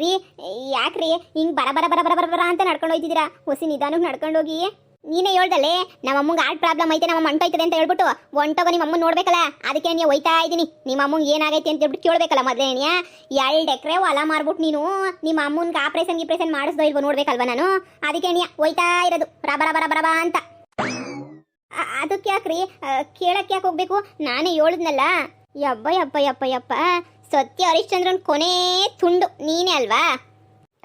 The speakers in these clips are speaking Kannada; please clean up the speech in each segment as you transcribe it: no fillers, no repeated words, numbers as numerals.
ರೀ ಯಾಕ್ರಿ ಹಿಂಗ್ ಬರ ಬರ ಬರ ಬರ ಬರ ಬರ ಅಂತ ನಡ್ಕೊಂಡು ಹೋಯ್ತಿದ್ದೀರಾ? ಹೊಸಿ ನಿಧಾನಕ್ಕೆ ನಡ್ಕೊಂಡು ಹೋಗಿ. ನೀನೇ ಹೇಳ್ದಲ್ಲೇ ನಮ್ಮ ಅಮ್ಮಂಗೆ ಆರ್ಟ್ ಪ್ರಾಬ್ಲಮ್ ಐತೆ, ನಮ್ಮ ಹೊಂಟೋಯ್ತದೆ ಅಂತ ಹೇಳ್ಬಿಟ್ಟು ಹೊಂಟೋಗ ನಿಮ್ಮ ಅಮ್ಮನ ನೋಡ್ಬೇಕಲ್ಲ, ಅದಕ್ಕೆ ನೀವು ಹೋಯ್ತಾ ಇದ್ದೀನಿ. ನಿಮ್ಮ ಅಮ್ಮಂಗೆ ಏನಾಗೈತೆ ಅಂತ ಹೇಳ್ಬಿಟ್ಟು ಕೇಳಬೇಕಲ್ಲ ಮೊದಲೇನಿಯ. 2 ಎಕರೆ ಹೊಲ ಮಾರ್ಬಿಟ್ಟು ನೀನು ನಿಮ್ಮ ಅಮ್ಮನ್ಗೆ ಆಪ್ರೇಷನ್ ಮಾಡಿಸ್ದೋ ಇಲ್ವೋ ನೋಡ್ಬೇಕಲ್ವ ನಾನು. ಅದಕ್ಕೆ ನೀ ಹೋಯ್ತಾ ಇರೋದು ಬರ ಬರ ಬರ ಬರ ಅಂತ. ಅದಕ್ಕೆ ಯಾಕ್ರಿ ಕೇಳಕ್ಕೆ ಯಾಕೆ ಹೋಗ್ಬೇಕು? ನಾನೇ ಹೇಳಿದ್ನಲ್ಲ. ಯಬ್ಬ ಯಪ್ಪ ಯಪ್ಪ ಯಪ್ಪ, ಸತ್ಯ ಹರಿಶ್ಚಂದ್ರನ್ ಕೊನೆ ತುಂಡು ನೀನೇ ಅಲ್ವಾ?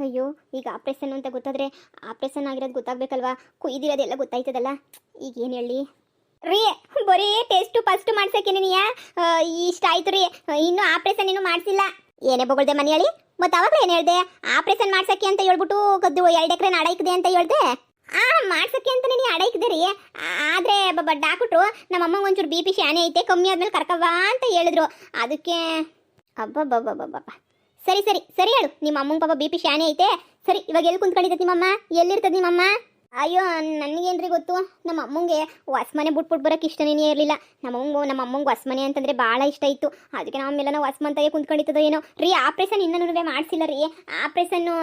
ಅಯ್ಯೋ, ಈಗ ಆಪ್ರೇಷನ್ ಅಂತ ಗೊತ್ತಾದ್ರೆ ಆಪ್ರೇಷನ್ ಆಗಿರೋದು ಗೊತ್ತಾಗ್ಬೇಕಲ್ವಾ? ಕುಯ್ದಿರೋದೆಲ್ಲ ಗೊತ್ತಾಯ್ತದಲ್ಲ. ಈಗ ಏನು ಹೇಳಿ ರೀ? ಬರೀ ಟೆಸ್ಟು ಫಸ್ಟ್ ಮಾಡ್ಸೋಕೇನೆಯಾ ಇಷ್ಟ ಆಯ್ತು ರೀ, ಇನ್ನೂ ಆಪ್ರೇಷನ್ ಇನ್ನೂ ಮಾಡಿಸಿಲ್ಲ. ಏನೇ ಬೊಗಳ್ದೆ ಮನೆ ಹೇಳಿ? ಮತ್ತೆ ಅವಾಗ ಏನು ಹೇಳ್ದೆ? ಆಪ್ರೇಷನ್ ಮಾಡ್ಸೋಕ್ಕೆ ಅಂತ ಹೇಳ್ಬಿಟ್ಟು 2 ಎಕರೆ ಅಡೈಕ್ದೆ ಅಂತ ಹೇಳ್ದೆ. ಮಾಡ್ಸಕ್ಕೆ ಅಂತ ನೀನು ಅಡೈಕ್ದೆ ರೀ. ಆದರೆ ಡಾಕ್ಟ್ರು ನಮ್ಮ ಅಮ್ಮಂಗೆ ಒಂಚೂರು BP ಶಾನೆ ಐತೆ, ಕಮ್ಮಿ ಆದ್ಮೇಲೆ ಕರ್ಕವ್ವ ಅಂತ ಹೇಳಿದ್ರು. ಅದಕ್ಕೆ ಅಬ್ಬಬ್ಬಬ್ಬಬ್ಬಬ್ಬ. ಸರಿ ಸರಿ ಸರಿ ಹೇಳು, ನಿಮ್ಮ ಅಮ್ಮಂಗೆ ಪಾಪ BP ಶಾನೆ ಐತೆ. ಸರಿ, ಇವಾಗ ಎಲ್ಲಿ ಕುಂತ್ಕೊಂಡಿದ್ದೆ ನಿಮ್ಮಮ್ಮ? ಎಲ್ಲಿರ್ತದೆ ನಿಮ್ಮಮ್ಮ? ಅಯ್ಯೋ, ನನಗೇನ್ರಿ ಗೊತ್ತು. ನಮ್ಮ ಅಮ್ಮಂಗೆ ಹೊಸ್ಮನೆ ಬಿಟ್ಬಿಟ್ಟು ಬರೋಕೆ ಇಷ್ಟನೇ ಇರಲಿಲ್ಲ. ನಮ್ಮ ಅಮ್ಮಂಗೆ ಹೊಸ್ಮನೆ ಅಂತಂದರೆ ಭಾಳ ಇಷ್ಟ ಇತ್ತು. ಅದಕ್ಕೆ ನಮ್ಮೆಲ್ಲ ಹೊಸ್ಮಂತಾಗೆ ಕುಂತ್ಕೊಂಡಿದ್ದೋ ಏನೋ ರೀ. ಆಪ್ರೇಷನ್ ಇನ್ನೂ ಮಾಡಿಸಿಲ್ಲ ರೀ. ಆಪ್ರೇಷನ್ನು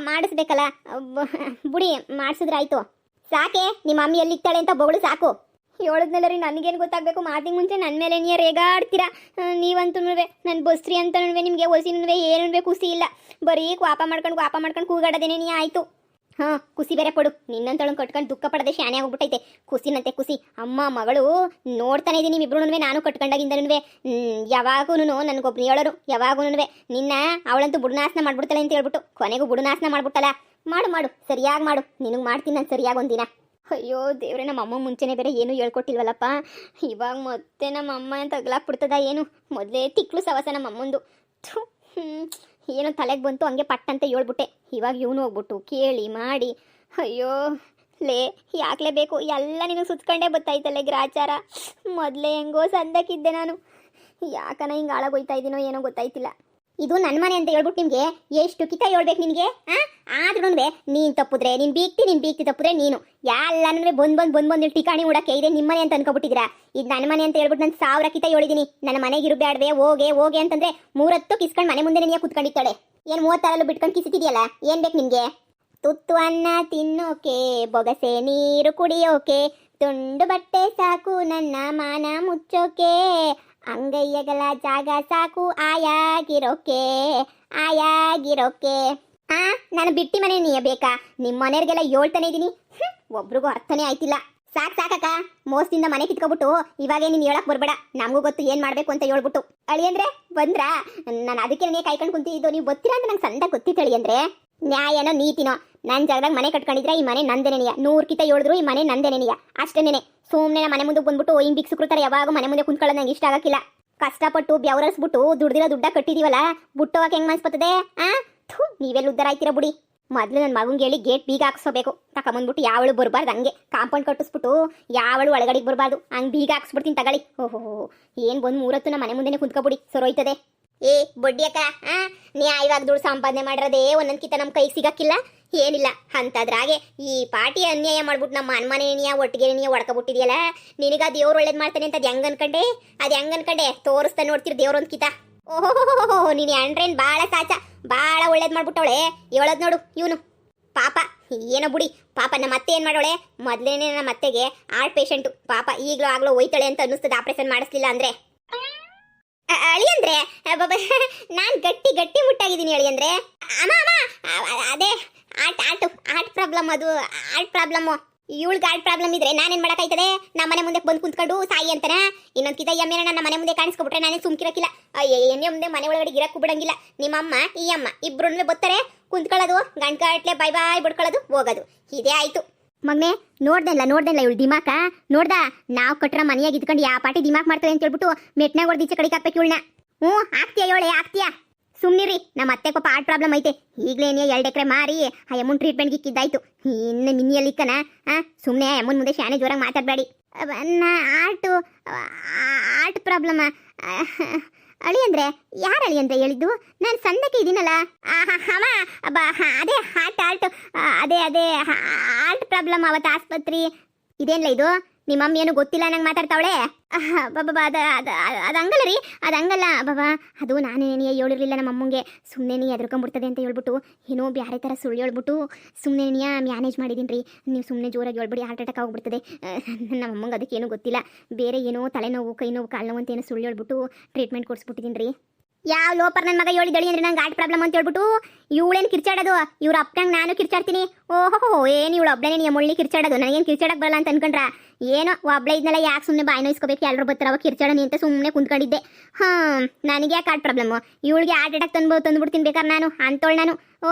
ಮಾಡಿಸ್ಬೇಕಲ್ಲ, ಬುಡಿ ಮಾಡಿಸಿದ್ರೆ ಆಯಿತು. ಸಾಕೆ, ನಿಮ್ಮ ಅಮ್ಮ ಎಲ್ಲಿರ್ತಾಳೆ ಅಂತ ಬೊಗಳು ಸಾಕು. ಹೇಳಿದ್ನಲ್ಲ ರೀ, ನನಗೇನು ಗೊತ್ತಾಗಬೇಕು? ಮಾತಿಗೆ ಮುಂಚೆ ನನ್ನ ಮೇಲೆ ನೀರು ರೇಗಾಡ್ತೀರಾ ನೀವಂತೂ. ನನ್ನ ಬಸ್ರಿ ಅಂತ ನಿಮಗೆ ಹೊಸಿನೂ ಏನೂ ಖುಷಿ ಇಲ್ಲ. ಬರೀ ವಾಪ ಮಾಡ್ಕೊಂಡು ಕೂಗಾಡೋದೇನೇ ನೀ ಆಯಿತು. ಹಾಂ, ಖುಷಿ ಬೇರೆ ಪಡು. ನಿನ್ನಂತಳನ್ನು ಕಟ್ಕೊಂಡು ದುಃಖ ಪಡದೆ ಶಾನೆ ಹೋಗ್ಬಿಟ್ಟೈತೆ. ಖುಷಿನಂತೆ ಖುಷಿ. ಅಮ್ಮ ಮಗಳು ನೋಡ್ತಾನೆ ಇದ್ದೀನಿ ಇಬ್ರು. ನಾನು ಕಟ್ಕೊಂಡಾಗಿಂದನೂ ಯಾವಾಗೂ ನನಗೊಬ್ಬರು ಹೇಳೋರು, ಯಾವಾಗೂ ನಿನ್ನ ಅವಳಂತೂ ಬುಡನಾಸನ ಮಾಡ್ಬಿಡ್ತಾಳೆ ಅಂತ ಹೇಳ್ಬಿಟ್ಟು ಕೊನೆಗೂ ಬುಡನಾಸನ ಮಾಡ್ಬಿಟ್ಟಲ್ಲ. ಮಾಡು ಸರಿಯಾಗಿ ಮಾಡು. ನಿನಗೆ ಮಾಡ್ತೀನಿ ನಾನು ಸರಿಯಾಗಿ ಒಂದಿನ. ಅಯ್ಯೋ ದೇವ್ರೆ, ನಮ್ಮ ಅಮ್ಮ ಮುಂಚೆನೇ ಬೇರೆ ಏನೂ ಹೇಳ್ಕೊಟ್ಟಿಲ್ವಲ್ಲಪ್ಪ. ಇವಾಗ ಮತ್ತೆ ನಮ್ಮ ಅಮ್ಮ ತಗ್ಲಾಕ್ಬಿಡ್ತದ ಏನು? ಮೊದಲೇ ತಿಕ್ಲು ಸವಸ ನಮ್ಮ ಅಮ್ಮಂದು. ಏನೋ ತಲೆಗೆ ಬಂತು, ಹಂಗೆ ಪಟ್ಟಂತ ಹೇಳ್ಬಿಟ್ಟೆ. ಇವಾಗ ಇವನು ಹೋಗ್ಬಿಟ್ಟು ಕೇಳಿ ಮಾಡಿ. ಅಯ್ಯೋ ಲೇ, ಯಾಕ್ಲೇಬೇಕು ಎಲ್ಲ ನಿನಗೆ ಸುತ್ಕೊಂಡೇ ಗೊತ್ತಾಯ್ತಲ್ಲ ಗ್ರಾಚಾರ. ಮೊದಲೇ ಹೆಂಗೋ ಸಂದಕ್ಕಿದ್ದೆ ನಾನು. ಯಾಕನ ಹಿಂಗೆ ಹಾಳಾಗೋಯ್ತಾ ಇದ್ದೀನೋ ಏನೋ ಗೊತ್ತಾಯ್ತಿಲ್ಲ. ಇದು ನನ್ನ ಮನೆ ಅಂತ ಹೇಳ್ಬಿಟ್ಟು ನಿಮಗೆ ಎಷ್ಟು ಕಿತ ಹೇಳ್ಬೇಕು ನಿನಗೆ? ಆದ್ರೂ ನೀನು ತಪ್ಪಿದ್ರೆ ನೀನು ಬೀಕ್ತಿ ತಪ್ಪಿದ್ರೆ ನೀನು ಎಲ್ಲನೂ ಬಂದು ಟಿಕಾಣಿ ಉಡಕ್ಕೆ ಇದೆ ನಿಮ್ಮ ಮನೆ ಅಂತ ಅನ್ಕೊಬಿಟ್ಟಿದ್ದೀರಾ. ಇದು ನನ್ನ ಮನೆ ಅಂತ ಹೇಳ್ಬಿಟ್ಟು ನಾನು 1000 ಕಿತ ಹೇಳಿದ್ದೀನಿ. ನನ್ನ ಮನೆಗೆ ಇರಬೇಡ್ವೆ, ಹೋಗೆ ಅಂತಂದ್ರೆ 3 ಕಿಸ್ಕೊಂಡು ಮನೆ ಮುಂದೆ ನೀನು ಕೂತ್ಕೊಂಡಿರ್ತಾಳೆ. ಏನು 36 ಬಿಟ್ಕೊಂಡು ಕಿಸಿತಿದೆಯಲ್ಲ, ಏನು ಬೇಕು ನಿನಗೆ? ತುತ್ತು ಅನ್ನ ತಿನ್ನೋಕೆ, ಬೊಗಸೆ ನೀರು ಕುಡಿಯೋಕೆ, ತುಂಡು ಬಟ್ಟೆ ಸಾಕು ನನ್ನ ಮಾನ ಮುಚ್ಚೋಕೆ, ಅಂಗೈಯಗಲ ಜಾಗ ಸಾಕು ಆಯಾಗಿರೋಕೆ. ನಾನು ಬಿಟ್ಟಿ ಮನೆ ನೀಯ ಬೇಕಾ? ನಿಮ್ಮ ಮನೆಯವ್ರಿಗೆಲ್ಲ ಹೇಳ್ತಾನೆ ಇದ್ದೀನಿ, ಒಬ್ರಿಗೂ ಅರ್ಥನೇ ಆಯ್ತಿಲ್ಲ. ಸಾಕಕ್ಕ, ಮೋಸದಿಂದ ಮನೆ ಕಿತ್ಕೊಬಿಟ್ಟು ಇವಾಗೇ ನೀನು ಹೇಳಕ್ ಬರ್ಬೇಡ. ನಮಗೂ ಗೊತ್ತು ಏನು ಮಾಡಬೇಕು ಅಂತ ಹೇಳ್ಬಿಟ್ಟು. ಅಳಿಯಂದ್ರೆ ಬಂದ್ರಾ? ನಾನು ಅದಕ್ಕೆ ನೀ ಕಾಯ್ಕೊಂಡು ಕುಂತಿದ್ದು. ನೀವು ಗೊತ್ತಿಲ್ಲ ಅಂತ ನಂಗೆ ಸಂದ ಗೊತ್ತಿತ್ತು ಅಳಿಯಂದ್ರೆ. ನ್ಯಾಯನೋ ನೀತಿನೋ, ನನ್ನ ಜಾಗದಾಗ ಮನೆ ಕಟ್ಕೊಂಡಿದ್ರೆ ಈ ಮನೆ ನಂದೇನೆಯ. 100 ಕಿತ ಹೇಳಿದ್ರು ಈ ಮನೆ ನಂದೇನೆಯ. ಅಷ್ಟೇನೆ. ಸುಮ್ಮನೆ ಮನೆ ಮುಂದೆ ಬಂದ್ಬಿಟ್ಟು ಹಿಂಗೆ ಬಿಕ್ಸುಕ್ರುತ್ತಾರೆ. ಯಾವಾಗ ಮನೆ ಮುಂದೆ ಕುಂತ್ಕೊಳ್ಳೋದು ನಂಗೆ ಇಷ್ಟ ಆಗಕ್ಕಿಲ್ಲ. ಕಷ್ಟಪಟ್ಟು ಬೆವರಸ್ಬಿಟ್ಟು ದುಡ್ದಿರೋ ದುಡ್ಡ ಕಟ್ಟಿದೀವಲ್ಲ, ಬುಟ್ಟೋಗಕ್ಕೆ ಹೆಂಗೆ ಮನ್ಸ್ಬತ್ತದೆ? ನೀವೆಲ್ಲ ಉದ್ದಾರ ಆಯ್ತೀರ ಬಿಡಿ. ಮೊದಲು ನನ್ನ ಮಗಂಗೆ ಹೇಳಿ ಗೇಟ್ ಬೀಗ ಹಾಕ್ಸೋಬೇಕು. ತಕೊಂಬಂದ್ಬಿಟ್ಟು ಯಾವಳು ಬರಬಾರ್ದು, ಹಂಗೆ ಕಾಂಪೌಂಡ್ ಕಟ್ಟಿಸ್ಬಿಟ್ಟು ಯಾವಳು ಒಳಗಡೆಗೆ ಬರಬಾರ್ದು, ಹಂಗೆ ಬೀಗ ಹಾಕ್ಸ್ಬಿಡ್ತೀನಿ ತಗೊಳ್ಳಿ. ಓಹೋ, ಏನು ಬಂದು 3 ಹೊತ್ತು ನಮ್ಮ ಮನೆ ಮುಂದೆನೇ ಕುಂತ್ಕೊಬಿಡಿ, ಸರೋಯ್ತದೆ. ಏ ಬಡ್ಡಿ ಅಕ್ಕ, ನ್ಯಾಯವಾಗಿ ದುಡ್ಡು ಸಂಪಾದನೆ ಮಾಡಿರೋದೇ ಒಂದೊಂದು ಕಿತ ನಮ್ಮ ಕೈಗೆ ಸಿಗಕ್ಕಿಲ್ಲ, ಏನಿಲ್ಲ ಅಂತದ್ರಾಗೆ ಈ ಪಾರ್ಟಿ ಅನ್ಯಾಯ ಮಾಡ್ಬಿಟ್ಟು ನಮ್ಮ ಅನ್ಮನೆಯ ಒಟ್ಟಿಗೆ ನೀ ಹೊಡ್ಕೊಬಿಟ್ಟಿದ್ಯಲ್ಲ. ನಿನಗ ದೇವ್ರು ಒಳ್ಳೇದು ಮಾಡ್ತಾನೆ ಅಂತ ಅದು ಹೆಂಗ್ ಅನ್ಕಂಡೆ ತೋರಿಸ್ತಾ ನೋಡ್ತೀರಿ ದೇವ್ರ ಒಂದು ಕಿತ. ಓಹೋ, ನೀನು ಅಂಡ್ರೇನ್ ಭಾಳ ಸಾಚ, ಭಾಳ ಒಳ್ಳೇದು ಮಾಡ್ಬಿಟ್ಟವಳೆ. ಹೇಳೋದು ನೋಡು ಇವನು ಪಾಪ. ಏನೋ ಬುಡಿ ಪಾಪ. ನಮ್ಮ ಅತ್ತೆ ಏನು ಮಾಡೋಳೆ? ಮೊದಲೇನೆ ನಮ್ಮ ಅತ್ತೆಗೆ ಆರ್ಟ್ ಪೇಷಂಟು ಪಾಪ. ಈಗಲೂ ಆಗ್ಲೂ ಹೋಯ್ತಾಳೆ ಅಂತ ಅನ್ನಿಸ್ತದೆ ಆಪ್ರೇಷನ್ ಮಾಡಿಸ್ಲಿಲ್ಲ ಅಂದರೆ. ಅಳಿಯಂದ್ರೆ ನಾನು ಗಟ್ಟಿ ಮುಟ್ಟಾಗಿದ್ದೀನಿ ಅಳಿಯಂದ್ರೆ. ಅಮ್ಮ ಅದೇ ಆರ್ಟ್ ಪ್ರಾಬ್ಲಮ್, ಅದು ಆರ್ಟ್ ಪ್ರಾಬ್ಲಮ್ಮು. ಇವಳಿಗೆ ಆರ್ಟ್ ಪ್ರಾಬ್ಲಮ್ ಇದ್ರೆ ನಾನೇನು ಮಾಡೋಕ್ಕಾಯ್ತದೆ? ನಮ್ಮ ಮನೆ ಮುಂದೆ ಬಂದು ಕುಂತ್ಕೊಂಡು ಸಾಯಿ ಅಂತಾನ. ಇನ್ನೊಂದು ಕಿತ ಎಮ್ಮೆ ನನ್ನ ಮನೆ ಮುಂದೆ ಕಾಣಿಸ್ಕೊಬಿಟ್ರೆ ನಾನೇ ಸುಮ್ಕಿರಕ್ಕಿಲ್ಲ. ಎಣ್ಣೆ ಮುಂದೆ ಮನೆ ಒಳಗಡೆ ಗಿರಕ್ಕೂ ಬಿಡಂಗಿಲ್ಲ. ನಿಮ್ಮಮ್ಮ ಈ ಅಮ್ಮ ಇಬ್ರು ಬರ್ತಾರೆ, ಕುಂತ್ಕೊಳ್ಳೋದು, ಗಂಟ್ಲೆ ಬಾಯ್ ಬಿಡ್ಕೊಳ್ಳೋದು, ಹೋಗೋದು. ಇದೇ ಆಯ್ತು. ಮಗನೇ, ನೋಡ್ದಲ್ಲ ಇವಳು ದಿಮಾಕ ನೋಡ್ದ? ನಾವು ಕಟ್ರ ಮನೆಯಾಗ ಇದ್ಕೊಂಡು ಯಾವ ಪಾಟಿ ದಿಮಾಕ್ ಮಾಡ್ತೇವೆ ಅಂತ ಹೇಳ್ಬಿಟ್ಟು ಮೆಟ್ನಾಗ ಹೊಡೆದು ಈಚೆ ಕಡೆಗೆ ಹಾಕ್ಬೇಕು ಇವಳನ್ನ. ಆಗ್ತೀಯಾ? ಸುಮ್ಮನಿರಿ. ನಮ್ಮ ಅತ್ತೆ ಪಾಪ ಆರ್ಟ್ ಪ್ರಾಬ್ಲಮ್ ಐತೆ. ಈಗಲೇನೇ 2 ಎಕರೆ ಮಾರಿ ಆ ಅಮ್ಮನ ಟ್ರೀಟ್ಮೆಂಟ್ಗೆ ಇಕ್ಕಿದ್ದಾಯ್ತು. ಇನ್ನು ಮಿನ್ನಿಯಲ್ಲಿಕ್ಕನ ಸುಮ್ಮನೆ ಅಮ್ಮನ ಮುಂದೆ ಶಾನೆ ಜೋರಾಗಿ ಮಾತಾಡಬೇಡಿ. ಆರ್ಟ್ ಪ್ರಾಬ್ಲಮ್ ಅಳಿಯಂದ್ರೆ ಯಾರು ಅಳಿಯಂದ್ರೆ ಹೇಳಿದ್ದು? ನಾನು ಸಂದಕ್ಕೆ ಇದ್ದೀನಲ್ಲ. ಅದೇ ಆರ್ಟ್ ಪ್ರಾಬ್ಲಮ್. ಅವತ್ತು ಆಸ್ಪತ್ರೆ ಇದೇನಿಲ್ಲ ಇದು ನಿಮ್ಮಮ್ಮ ಏನು ಗೊತ್ತಿಲ್ಲ ನಂಗೆ ಮಾತಾಡ್ತಾವಳೆ ಬಾಬಾ ಅದು ಹಂಗಲ್ಲ ರೀ, ಅದು ಹಂಗಲ್ಲ ಬಾಬಾ. ಅದು ನಾನೇನೇ ಹೇಳಿರಲಿಲ್ಲ ನಮ್ಮ ಅಮ್ಮಂಗೆ. ಸುಮ್ಮನೆ ನೀ ಎದ್ರಕೊಂಡ್ಬಿಡ್ತದೆ ಅಂತ ಹೇಳ್ಬಿಟ್ಟು ಏನೋ ಬೇರೆ ಥರ ಸುಳ್ಳು ಹೇಳ್ಬಿಟ್ಟು ಸುಮ್ಮನೆ ನೀ ಮ್ಯಾನೇಜ್ ಮಾಡಿದ್ದೀನಿ ರೀ. ನೀವು ಸುಮ್ಮನೆ ಜೋರಾಗಿ ಹೇಳ್ಬಿಡಿ, ಹಾರ್ಟ್ ಅಟ್ಯಾಕ್ ಆಗಿಬಿಡ್ತದೆ. ನಮ್ಮ ಅಮ್ಮಂಗೆ ಅದಕ್ಕೇನು ಗೊತ್ತಿಲ್ಲ. ಬೇರೆ ಏನೋ ತಲೆನೋವು, ಕೈ ನೋವು, ಕಾಲು ನೋವು ಅಂತ ಏನೋ ಸುಳ್ಳು ಹೇಳ್ಬಿಟ್ಟು ಟ್ರೀಟ್ಮೆಂಟ್ ಕೊಡಿಸ್ಬಿಟ್ಟಿದ್ದೀನಿ ರೀ. ಯಾವ ಲೋಪರ್ ನನ್ನ ಮಗ ಹೇಳಿದಳಿ ಅಂದ್ರೆ ನಂಗೆ ಹಾರ್ಟ್ ಪ್ರಾಬ್ಲಮ್ ಅಂತ ಹೇಳ್ಬಿಟ್ಟು ಇವಳೇನು ಕಿರ್ಚಾಡೋದು, ಇವ್ರ ಅಪ್ಪನಂಗೆ ನಾನು ಕಿರ್ಚಾಡ್ತೀನಿ. ಓಹೋ ಏನು ಇವಳು ಒಬ್ಬಳೇ ನೀ ಮುಳ್ಳಿ ಕಿರ್ಚಾಡೋದು, ನನಗೇನು ಕಿರ್ಚಾಡಕ್ಕೆ ಬರಲ್ಲ ಅಂತ ಅನ್ಕೊಂಡ್ರ? ಏನೋ ಒಬ್ಬಳೆ ಇದ್ನೆಲ್ಲ ಯಾಕೆ ಸುಮ್ಮನೆ ಬಾಯಿ ನೋಯಿಸ್ಕೋಬೇಕು, ಎಲ್ಲರೂ ಬರ್ತಾರ ಅವಾಗ ಕಿರ್ಚಾಡನಿ ಅಂತ ಸುಮ್ಮನೆ ಕುಂತ್ಕೊಂಡಿದ್ದೆ. ನನಗೆ ಯಾಕೆ ಹಾರ್ಟ್ ಪ್ರಾಬ್ಲಮ್ಮು, ಇವಳಿಗೆ ಹಾರ್ಟ್ ಅಟ್ಯಾಕ್ ತಂದುಬಿಡ್ತೀನಿ ಬೇಕಾದ್ರೆ ನಾನು ಅಂತೋಳು ನಾನು. ಓ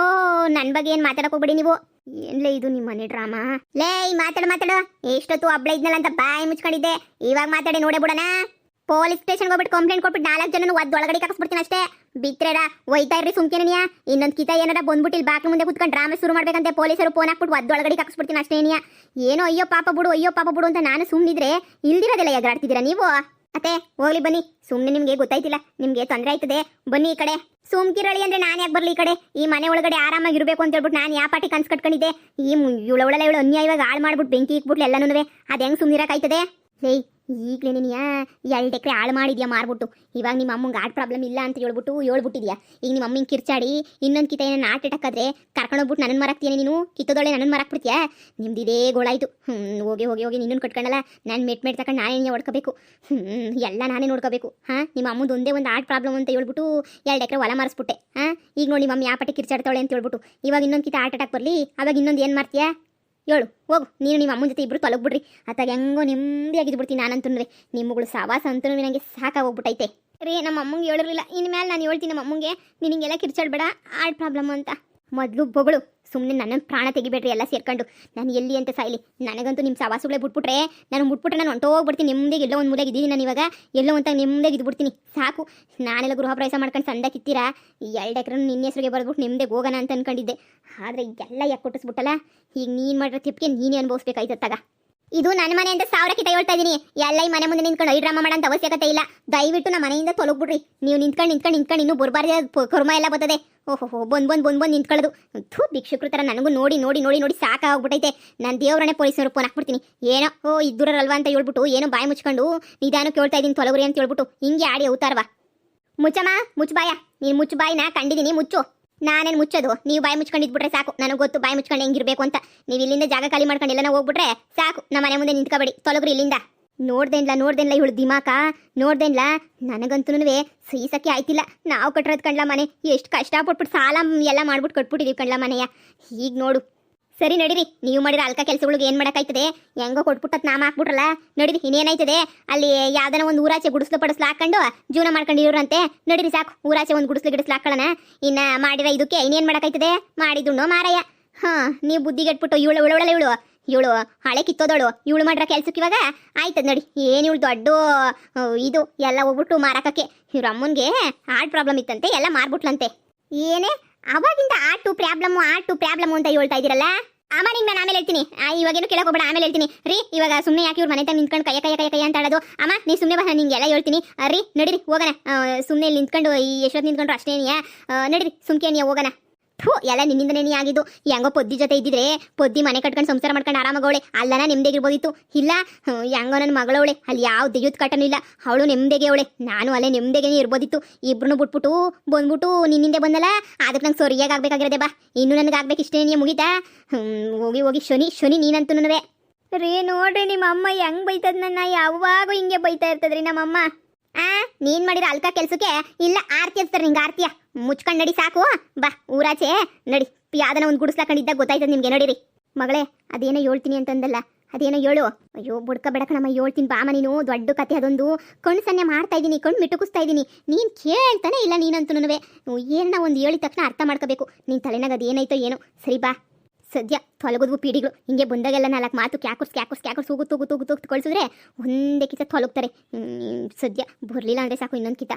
ನನ್ನ ಬಗ್ಗೆ ಏನು ಮಾತಾಡಕ್ಕೆ ಹೋಗ್ಬಿಡಿ ನೀವು. ಏನ್ಲೇ ಇದು ನಿಮ್ಮ ಮನೆ ಡ್ರಾಮಾ? ಲೇ ಮಾತಾಡು ಎಷ್ಟೊತ್ತು ಒಬ್ಬಳೆ ಇದ್ನಲ್ಲ ಅಂತ ಬಾಯಿ ಮುಚ್ಕೊಂಡಿದ್ದೆ, ಇವಾಗ ಮಾತಾಡಿ ನೋಡೇ ಬಿಡೋಣ. ಪೊಲೀಸ್ ಸ್ಟೇಷನ್ಗೆ ಹೋಗ್ಬಿಟ್ಟು ಕಂಪ್ಲೇಂಟ್ ಕೊಟ್ಬಿಟ್ಟು 4 ಜನ ಒಳಗಡೆ ಹಾಕಿಸ್ಬಿಡ್ತೀನಿ ಅಷ್ಟೇ. ಬಿತ್ರೇರ ಒಯ್ತಾ ಇರ್ರಿ ಸುಮ್ಕೇನಿಯಾ. ಇನ್ನೊಂದು ಕಿತ ಏನಾರ ಬಂದ್ಬಿಟ್ಟು ಇಲ್ಲಿ ಬಾಕ್ಲ ಮುಂದೆ ಕುತ್ಕೊಂಡು ಡ್ರಾಮೆ ಶುರು ಮಾಡ್ಬೇಕಂತೆ ಪೊಲೀಸರು ಫೋನ್ ಹಾಕ್ಬಿಟ್ಟು ಒಳಗಡೆ ಹಾಕಿಸ್ಬಿಡ್ತೀನಿ ಅಷ್ಟೇನಿಯಾ. ಏನೋ ಅಯ್ಯೋ ಪಾಪ ಬಿಡು ಅಂತ ನಾನು ಸುಮ್ಮನಿದ್ರೆ ಇಲ್ದಿರೋದೆಲ್ಲ ಎಗರಾಡ್ತಿದ್ದೀರಾ ನೀವು. ಅತ್ತೆ ಹೋಗ್ಲಿ ಬನ್ನಿ, ಸುಮ್ಮನೆ ನಿಮಗೆ ಗೊತ್ತಾಯ್ತಿಲ್ಲ, ನಿಮಗೆ ತೊಂದರೆ ಆಯ್ತದೆ, ಬನ್ನಿ ಈ ಕಡೆ. ಸುಮ್ಕಿರಳಿ ಅಂದ್ರೆ ನಾನು ಯಾಕೆ ಬರಲಿ ಈ ಕಡೆ? ಈ ಮನೆ ಒಳಗಡೆ ಆರಾಮಾಗಿರ್ಬೇಕು ಅಂತ ಹೇಳ್ಬಿಟ್ಟು ನಾನು ಯಾವ ಪಾಟಿ ಕನ್ಸು ಕಟ್ಕೊಂಡಿದ್ದೆ. ಈ ಇವಳು ಅನ್ಯಾಯವಾಗಿ ಹಾಳು ಮಾಡ್ಬಿಟ್ಟು ಬೆಂಕಿ ಇಕ್ಬಿಟ್ಲು ಎಲ್ಲನೂ. ಅದು ಹೆಂಗೆ ಸುಮ್ಮನಿರಕ್ಕಾಯ್ತದೆ? ಹೇಯ್ ಈಗಲೇ ನೀನಿಯಾ 2 ಎಕರೆ ಹಾಳು ಮಾಡಿದ್ಯಾ ಮಾರ್ಬಿಟ್ಟು. ಇವಾಗ ನಿಮ್ಮ ಅಮ್ಮಂಗೆ ಹಾರ್ಟ್ ಪ್ರಾಬ್ಲಮ್ ಇಲ್ಲ ಅಂತ ಹೇಳ್ಬಿಟ್ಟಿದ್ಯಾ. ಈಗ ನಿಮ್ಮ ಅಮ್ಮಂಗೆ ಕಿರ್ಚಾಡಿ ಇನ್ನೊಂದು ಕಿತ ಏನೋ ಹಾರ್ಟ್ ಅಟ್ಯಾಕ್ ಆದರೆ ಕರ್ಕೊಂಡೋಗ್ಬಿಟ್ಟು ನನ್ನ ಮರಾಕ್ತೀಯ ನೀನು, ಕಿತ್ತದೊಳೆ ನನ್ನ ಮರಾಕ್ಬಿಡ್ತೀಯಾ? ನಿಮ್ದು ಇದೇ ಗೋಳಾಯ್ತು. ಹೋಗಿ ನಿನ್ನನ್ನು ಕಟ್ಕೊಂಡಲ್ಲ, ನಾನು ಮೆಟ್ ತಗೊಂಡು ನಾನೇ ಹೊಡ್ಕೋಬೇಕು. ಎಲ್ಲ ನಾನೇ ನೋಡ್ಕೋಬೇಕು. ನಿಮ್ಮ ಅಮ್ಮಂದು ಒಂದೇ ಒಂದು ಹಾರ್ಟ್ ಪ್ರಾಬ್ಲಮ್ ಅಂತ ಹೇಳ್ಬಿಟ್ಟು 2 ಎಕರೆ ಹೊಲ ಮಾರಿಸ್ಬಿಟ್ಟೆ. ಈಗ ನೋಡಿ ನಿಮ್ಮ ಅಮ್ಮ ಯಾವ ಪಟ್ಟಿ ಕಿರ್ಚಾಡ್ತಾಳೆ ಅಂತ ಹೇಳ್ಬಿಟ್ಟು ಇವಾಗ ಇನ್ನೊಂದು ಕಿತ ಹಾರ್ಟ್ ಅಟ್ಯಾಕ್ ಬರಲಿ, ಅವಾಗ ಇನ್ನೊಂದು ಏನು ಮಾಡ್ತೀಯಾ ಹೇಳು? ಹೋಗು ನೀನು ನಿಮ್ಮ ಅಮ್ಮನ ಜೊತೆ ಇಬ್ಬರು ತೊಲಗ್ಬಿಡ್ರಿ. ಅತ್ತಾಗ ಹೆಂಗೋ ನೆಮ್ಮದಿಯಾಗಿದ್ಬಿಡ್ತೀನಿ ನಾನಂತೂ. ನಿಮ್ಮಗಳು ಸವಾಸ ಅಂತೂ ನನಗೆ ಸಾಕಾಗೋಗ್ಬಿಟ್ಟೈತೆ ರೀ. ನಮ್ಮ ಅಮ್ಮಂಗೆ ಹೇಳಿರಲಿಲ್ಲ, ಇನ್ಮೇಲೆ ನಾನು ಹೇಳ್ತೀನಿ ನಮ್ಮ ಅಮ್ಮಂಗೆ, ನಿನಗೆಲ್ಲ ಕಿರ್ಚಾಡ್ಬೇಡ ಹಾರ್ಟ್ ಪ್ರಾಬ್ಲಮ್ ಅಂತ. ಮೊದಲು ಬೊಗಳು, ಸುಮ್ಮನೆ ನನ್ನ ಪ್ರಾಣ ತೆಗಿಬೇಡ್ರಿ ಎಲ್ಲ ಸೇರ್ಕೊಂಡು. ನಾನು ಎಲ್ಲಿ ಅಂತ ಸಾಯ್ಲಿ, ನನಗಂತೂ ನಿಮ್ಮ ಸವಾಸುಗಳೇ ಬಿಟ್ಬಿಟ್ರೆ ನಾನು ಹೊಂಟೋಗ್ಬಿಡ್ತೀನಿ. ನೆಮ್ಮದಿಗೆ ಎಲ್ಲೋ ಒಂದು ಮೂಲೆಗೆ ಇದ್ದೀನಿ ನಾನು ಇವಾಗ, ಎಲ್ಲೋ ಅಂತ ನೆಮ್ಮದಿಗೆ ಇದ್ಬಿಡ್ತೀನಿ. ಸಾಕು, ನಾನೆಲ್ಲ ಗೃಹ ಪ್ರವೇಶ ಮಾಡ್ಕೊಂಡು ಸಂದಾಕಿತ್ತೀರಾ 2 ಎಕರೆ ನಿನ್ನ ಹೆಸರಿಗೆ ಬರೆದ್ಬಿಟ್ಟು ನೆಮ್ಮದಿಗೆ ಹೋಗೋಣ ಅಂತ ಅನ್ಕೊಂಡಿದ್ದೆ. ಆದರೆ ಎಲ್ಲ ಯಾಕೆ ಕೊಟ್ಟಿಸ್ಬಿಟ್ಟಲ್ಲ. ಈಗ ನೀನು ಮಾಡಿರೋ ತಿಪ್ಪಿಗೆ ನೀನೇ ಅನುಭವಿಸ್ಬೇಕಾಯ್ತತ್ತಾಗ. ಇದು ನನ್ನ ಮನೆ ಅಂತ 1000 ಕಿತ ಹೇಳ್ತಾ ಇದ್ದೀನಿ. ಎಲ್ಲ ಈ ಮನೆ ಮುಂದೆ ನಿಂತ್ಕೊಂಡು ಡ್ರಾಮಾ ಮಾಡೋಂಥ ಅವಶ್ಯಕತೆ ಇಲ್ಲ. ದಯವಿಟ್ಟು ನಮ್ಮ ಮನೆಯಿಂದ ತೊಲಗ್ಬಿಡ್ರಿ. ನೀವು ನಿಂತ್ಕೊಂಡು ಇನ್ನೂ ಬರಬಾರ್ದು ಕರ್ಮ ಎಲ್ಲ ಬರ್ತದೆ. ಓಹೋ ಬಂದು ನಿಂತ್ಕೊಳ್ಳೋದು. ಭಿಕ್ಷುಕರು ಥರ ನನಗೂ ನೋಡಿ ಸಾಕಾಗ್ಬಿಟ್ಟೈತೆ. ನಾನು ದೇವ್ರನ್ನೇ ಪೊಲೀಸರು ಫೋನ್ ಹಾಕ್ಬಿಡ್ತೀನಿ. ಏನೋ ಇದ್ದೂರಲ್ವಾ ಅಂತ ಹೇಳ್ಬಿಟ್ಟು ಏನೋ ಬಾಯಿ ಮುಚ್ಕೊಂಡು ನಿಧಾನ ಕೇಳ್ತಾ ಇದ್ದೀನಿ ತೊಲಗ್ರಿ ಅಂತ ಹೇಳ್ಬಿಟ್ಟು ಹಿಂಗೆ ಆಡಿ ಅವತಾರವಾ. ಮುಚ್ಚಮ್ಮ, ಮುಚ್ಚು ನೀನು ಮುಚ್ಚು ಬಾಯಿನ ಕಂಡಿದ್ದೀನಿ, ಮುಚ್ಚು. ನಾನೇನು ಮುಚ್ಚೋದು, ನೀವು ಬಾಯಿ ಮುಚ್ಕೊಂಡಿದ್ಬಿಟ್ರೆ ಸಾಕು. ನನಗೆ ಗೊತ್ತು ಬಾಯಿ ಮುಚ್ಕೊಂಡು ಹೆಂಗಿರ್ಬೇಕು ಅಂತ. ನೀವು ಇಲ್ಲಿಂದ ಜಾಗ ಖಾಲಿ ಮಾಡ್ಕೊಂಡು ಎಲ್ಲನ ಹೋಗ್ಬಿಟ್ರೆ ಸಾಕು. ನಮ್ಮ ಮನೆ ಮುಂದೆ ನಿಂತ್ಕೋಬೇಡಿ, ತೊಲಗ್ರಿ ಇಲ್ಲಿಂದ. ನೋಡ್ದೇನ್ಲ ಇವಳು ದಿಮಾಕ ನೋಡ್ದೇನ್ಲ. ನನಗಂತೂ ಸಹಿಸಕ್ಕೆ ಆಯ್ತಿಲ್ಲ. ನಾವು ಕಟ್ಟಿರೋದು ಕಣ್ಲ ಮನೆ, ಎಷ್ಟು ಕಷ್ಟಪಟ್ಬಿಟ್ಟು ಸಾಲ ಎಲ್ಲ ಮಾಡ್ಬಿಟ್ಟು ಕಟ್ಬಿಟ್ಟಿದೀವಿ ಕಣ್ಲ ಮನೆಯ. ಈಗ ನೋಡು. ಸರಿ ನಡೀರಿ, ನೀವು ಮಾಡಿರೋ ಅಲ್ಕ ಕೆಲಸಗಳಿಗೆ ಏನು ಮಾಡೋಕ್ಕಾಯ್ತದೆ? ಹೆಂಗೋ ಕೊಟ್ಬಿಟ್ಟತ್ ನಾಮ ಹಾಕ್ಬಿಟ್ರಲ್ಲ, ನಡೀರಿ ಇನ್ನೇನಾಯ್ತದೆ? ಅಲ್ಲಿ ಯಾವ್ದನ ಒಂದು ಊರಾಚೆ ಗುಡಿಸ್ಲು ಪಡಿಸ್ಲು ಹಾಕೊಂಡು ಜೀವನ ಮಾಡ್ಕೊಂಡಿರೋರಂತೆ. ನಡೀರಿ ಸಾಕು, ಊರಾಚೆ ಒಂದು ಗುಡಿಸ್ಲು ಹಾಕೊಳ್ಳೋಣ. ಇನ್ನು ಮಾಡಿರೋ ಇದಕ್ಕೆ ಇನ್ನೇನು ಮಾಡೋಕ್ಕಾಯ್ತದೆ? ಮಾಡಿದುಣ್ಣೋ ಮಾರಯ್ಯ. ನೀವು ಬುದ್ಧಿಗೆಟ್ಬಿಟ್ಟು ಇವಳು ಹಳೆ ಕಿತ್ತೋದಳು, ಇವಳು ಮಾಡಿರೋ ಕೆಲ್ಸಕ್ಕೆ ಇವಾಗ ಆಯ್ತದ ನೋಡಿ. ಏನು ಇವಳು ದೊಡ್ಡ ಇದು ಎಲ್ಲ ಹೋಗ್ಬಿಟ್ಟು ಮಾರಾಕಕ್ಕೆ. ಇವ್ರ ಅಮ್ಮನಿಗೆ ಹಾರ್ಟ್ ಪ್ರಾಬ್ಲಮ್ ಇತ್ತಂತೆ, ಎಲ್ಲ ಮಾರ್ಬಿಟ್ಲಂತೆ. ಏನೇ ಅವಾಗಿಂದ ಆಟು ಪ್ರಾಬ್ಲಮ್ ಅಂತ ಹೇಳ್ತಾ ಇದ್ದೀರಲ್ಲ? ಅಮ್ಮ ನಿಂಗೆ ನಾನು ಆಮೇಲೆ ಹೇಳ್ತೀನಿ. ಇವಾಗೇನು ಕೇಳಕ್ಕೆ ಹೋಗ್ಬೇಡ, ಆಮೇಲೆ ಹೇಳ್ತೀನಿ ರೀ. ಇವಾಗ ಸುಮ್ಮನೆ ಯಾಕೆ ಇವ್ರ ಮನೆ ತಂದು ನಿಂತ್ಕೊಂಡು ಕೈ ಅಂತ ಆಡೋದು? ಅಮ್ಮ ನೀ ಸುಮ್ಮನೆ ಬಾ, ನಿಂಗೆಲ್ಲ ಹೇಳ್ತೀನಿ ರೀ. ನಡೀರಿ ಹೋಗೋಣ. ಸುಮ್ಮನೆ ಇಲ್ಲಿ ನಿಂತ್ಕೊಂಡು ಎಷ್ಟೊತ್ತು ನಿಂತ್ಕೊಂಡ್ರು ಅಷ್ಟೇನಿಯಾ? ನಡೀರಿ ಸುಮ್ಕೇನಿಯಾ ಹೋಗೋಣ. ಎಲ್ಲ ನಿನ್ನಿಂದನೇ ಆಗಿದ್ದು. ಹೆಂಗೋ ಪೊದ್ದಿ ಜೊತೆ ಇದ್ದಿದ್ರೆ ಪೊದ್ದಿ ಮನೆ ಕಟ್ಕೊಂಡು ಸಂಸಾರ ಮಾಡ್ಕೊಂಡು ಆರಾಮಾಗವಳೆ, ಅಲ್ಲನ ನೆಮ್ಮದಿಗಿರ್ಬೋದಿತ್ತು. ಇಲ್ಲ ಹೆಂಗೋ ನನ್ನ ಮಗಳವಳೆ, ಅಲ್ಲಿ ಯಾವ ದೆಯ್ಯದ ಕಟ್ಟನೂ ಇಲ್ಲ, ಅವಳು ನೆಮ್ಮದಿಗೆ ಅವಳೆ, ನಾನು ಅಲ್ಲೇ ನೆಮ್ಮದಿಗೆ ಇರ್ಬೋದಿತ್ತು. ಇಬ್ರು ಬಿಟ್ಬಿಟ್ಟು ಬಂದ್ಬಿಟ್ಟು ನಿನ್ನಿಂದೆ ಬಂದಲ್ಲ, ಅದಕ್ಕೆ ನಂಗೆ ಸರಿಯಾಗಿ ಆಗ್ಬೇಕಾಗಿರೋದೆ. ಬಾ ಇನ್ನು ನನಗೆ ಆಗ್ಬೇಕು ಇಷ್ಟೇ ಮುಗಿತಾ? ಹೋಗಿ ಶನಿ ನೀನಂತೂ ರೀ. ನೋಡ್ರಿ ನಿಮ್ಮ ಅಮ್ಮ ಹೆಂಗ್ ಬೈತದ ನನ್ನ, ಯಾವಾಗೂ ಹಿಂಗೆ ಬೈತಾ ಇರ್ತದ್ರಿ ನಮ್ಮಮ್ಮ. ನೀನ್ ಮಾಡಿರೋ ಅಲ್ಕ ಕೆಲ್ಸಕ್ಕೆ ಇಲ್ಲ ಆರ್ತಿ ಹಚ್ತಾರೆ ನಿಂಗೆ. ಆರ್ತಿಯ ಮುಚ್ಕೊಂಡು ನಡಿ ಸಾಕು. ಬಾ ಊರಾಚೆ ನಡಿ. ಯಾವ್ದನ ಒಂದು ಗುಡಿಸ್ಲಾಕೊಂಡಿದ್ದಾಗ ಗೊತ್ತಾಯ್ತದ ನಿಮ್ಗೆ. ನೋಡಿರಿ ಮಗಳೇ, ಅದೇನೋ ಹೇಳ್ತೀನಿ ಅಂತಂದಲ್ಲ, ಅದೇನೋ ಹೇಳು. ಅಯ್ಯೋ ಬುಡ್ಕ ಬೆಡಕಣಮ್ಮ, ಹೇಳ್ತೀನಿ ಬಾಮ. ನೀನು ದೊಡ್ಡ ಕತೆ ಅದೊಂದು ಕಣ್ಣು ಸನ್ನೆ ಮಾಡ್ತಾ ಇದ್ದೀನಿ, ಕಣ್ಣು ಮಿಟುಕಿಸ್ತಾ ಇದ್ದೀನಿ. ನೀನು ಕೇಳ್ತಾನೆ ಇಲ್ಲ ನೀನಂತೂ. ಏನನ್ನ ಒಂದು ಹೇಳಿದ ತಕ್ಷಣ ಅರ್ಥ ಮಾಡ್ಕೋಬೇಕು. ನಿನ್ನ ತಲೆನಾಗ ಅದು ಏನಾಯ್ತೋ ಏನೋ. ಸರಿ ಬಾ. ಸದ್ಯ ತೊಲಗೋದ್ವು ಪೀಡಿಗಳು ಹಿಂಗೆ ಬಂದಾಗೆಲ್ಲ 4 ಮಾತು ಕ್ಯಾಕರ್ಸ್ ತೂಗು ಕಳಿಸಿದ್ರೆ ಒಂದೇ ಕಿತ ತೊಲಗ್ತಾರೆ. ಸದ್ಯ ಬರಲಿಲ್ಲ ಅಂದರೆ ಸಾಕು ಇನ್ನೊಂದು ಕಿತ.